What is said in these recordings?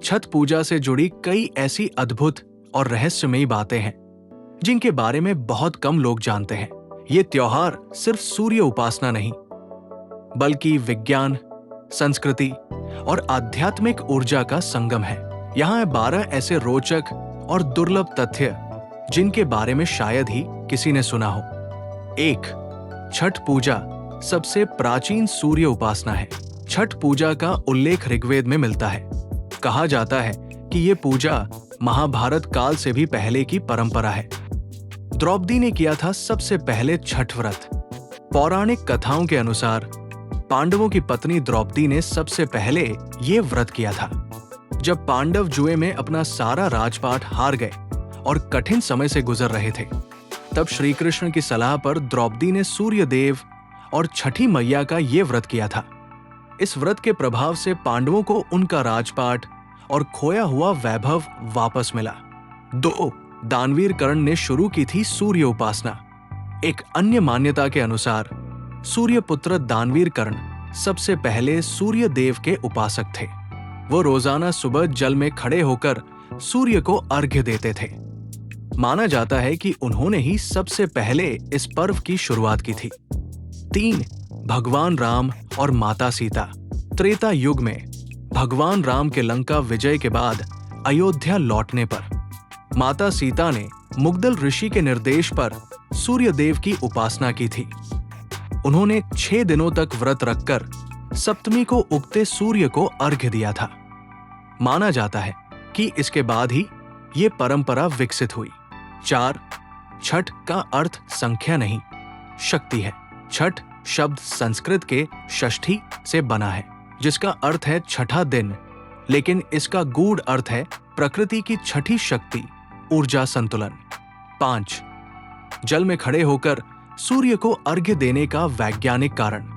छठ पूजा से जुड़ी कई ऐसी अद्भुत और रहस्यमयी बातें हैं जिनके बारे में बहुत कम लोग जानते हैं। ये त्योहार सिर्फ सूर्य उपासना नहीं, बल्कि विज्ञान, संस्कृति और आध्यात्मिक ऊर्जा का संगम है। यहाँ 12 ऐसे रोचक और दुर्लभ तथ्य जिनके बारे में शायद ही किसी ने सुना हो। 1. छठ पूजा सबसे प्राचीन सूर्य उपासना है। छठ पूजा का उल्लेख ऋग्वेद में मिलता है। कहा जाता है कि ये पूजा महाभारत काल से भी पहले की परंपरा है। द्रौपदी ने किया था सबसे पहले छठ व्रत। पौराणिक कथाओं के अनुसार पांडवों की पत्नी द्रौपदी ने सबसे पहले ये व्रत किया था। जब पांडव जुए में अपना सारा राजपाट हार गए और कठिन समय से गुजर रहे थे, तब श्री कृष्ण की सलाह पर द्रौपदी ने सूर्य देव और छठी मैया का ये व्रत किया था। इस व्रत के प्रभाव से पांडवों को उनका राजपाट और खोया हुआ वैभव वापस मिला। 2. दानवीर कर्ण ने शुरू की थी सूर्य उपासना। एक अन्य मान्यता के अनुसार सूर्यपुत्र दानवीर कर्ण सबसे पहले सूर्य देव के उपासक थे। वो रोजाना सुबह जल में खड़े होकर सूर्य को अर्घ्य देते थे। माना जाता है कि उन्होंने ही सबसे पहले इस पर्व की शुरुआत की थी। 3. भगवान राम और माता सीता। त्रेता युग में भगवान राम के लंका विजय के बाद अयोध्या लौटने पर माता सीता ने मुग्दल ऋषि के निर्देश पर सूर्य देव की उपासना की थी। उन्होंने 6 दिनों तक व्रत रखकर सप्तमी को उगते सूर्य को अर्घ्य दिया था। माना जाता है कि इसके बाद ही ये परंपरा विकसित हुई। 4. छठ का अर्थ संख्या नहीं, शक्ति है। छठ शब्द संस्कृत के षष्ठी से बना है, जिसका अर्थ है छठा दिन, लेकिन इसका गूढ़ अर्थ है प्रकृति की छठी शक्ति, ऊर्जा संतुलन। 5. जल में खड़े होकर सूर्य को अर्घ्य देने का वैज्ञानिक कारण।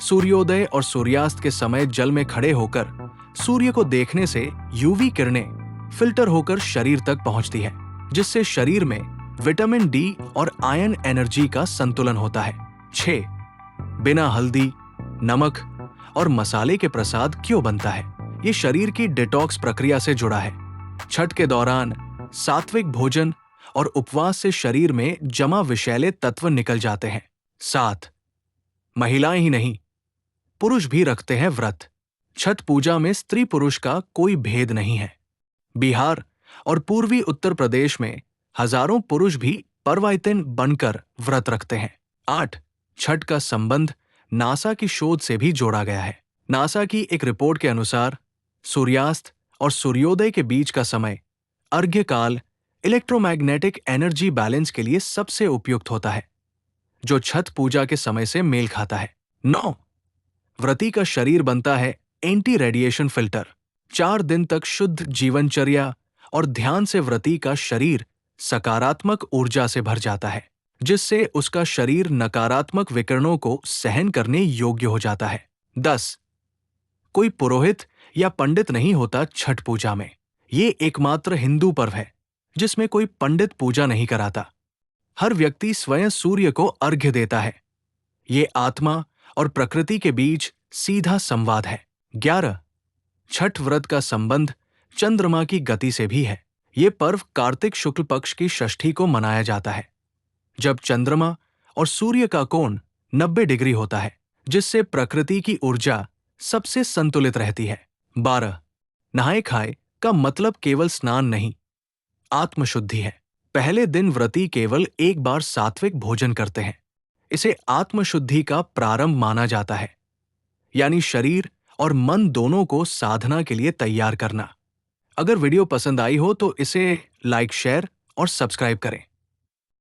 सूर्योदय और सूर्यास्त के समय जल में खड़े होकर सूर्य को देखने से यूवी किरणें फिल्टर होकर शरीर तक पहुंचती है, जिससे शरीर में विटामिन डी और आयन एनर्जी का संतुलन होता है। 6. बिना हल्दी, नमक और मसाले के प्रसाद क्यों बनता है? ये शरीर की डिटॉक्स प्रक्रिया से जुड़ा है। छठ के दौरान सात्विक भोजन और उपवास से शरीर में जमा विषैले तत्व निकल जाते हैं। 7. महिलाएं ही नहीं, पुरुष भी रखते हैं व्रत। छठ पूजा में स्त्री पुरुष का कोई भेद नहीं है। बिहार और पूर्वी उत्तर प्रदेश में हजारों पुरुष भी परवाइतिन बनकर व्रत रखते हैं। 8. छठ का संबंध नासा की शोध से भी जोड़ा गया है। नासा की एक रिपोर्ट के अनुसार सूर्यास्त और सूर्योदय के बीच का समय अर्घ्य काल इलेक्ट्रोमैग्नेटिक एनर्जी बैलेंस के लिए सबसे उपयुक्त होता है, जो छठ पूजा के समय से मेल खाता है। 9. व्रती का शरीर बनता है एंटी रेडिएशन फिल्टर। 4 दिन तक शुद्ध जीवनचर्या और ध्यान से व्रती का शरीर सकारात्मक ऊर्जा से भर जाता है, जिससे उसका शरीर नकारात्मक विकिरणों को सहन करने योग्य हो जाता है। 10. कोई पुरोहित या पंडित नहीं होता छठ पूजा में। ये एकमात्र हिंदू पर्व है जिसमें कोई पंडित पूजा नहीं कराता। हर व्यक्ति स्वयं सूर्य को अर्घ्य देता है। ये आत्मा और प्रकृति के बीच सीधा संवाद है। 11. छठ व्रत का संबंध चंद्रमा की गति से भी है। ये पर्व कार्तिक शुक्ल पक्ष की षष्ठी को मनाया जाता है, जब चंद्रमा और सूर्य का कोण 90 डिग्री होता है, जिससे प्रकृति की ऊर्जा सबसे संतुलित रहती है। 12. नहाए खाए का मतलब केवल स्नान नहीं, आत्मशुद्धि है। पहले दिन व्रती केवल एक बार सात्विक भोजन करते हैं। इसे आत्मशुद्धि का प्रारंभ माना जाता है, यानी शरीर और मन दोनों को साधना के लिए तैयार करना। अगर वीडियो पसंद आई हो तो इसे लाइक, शेयर और सब्सक्राइब करें।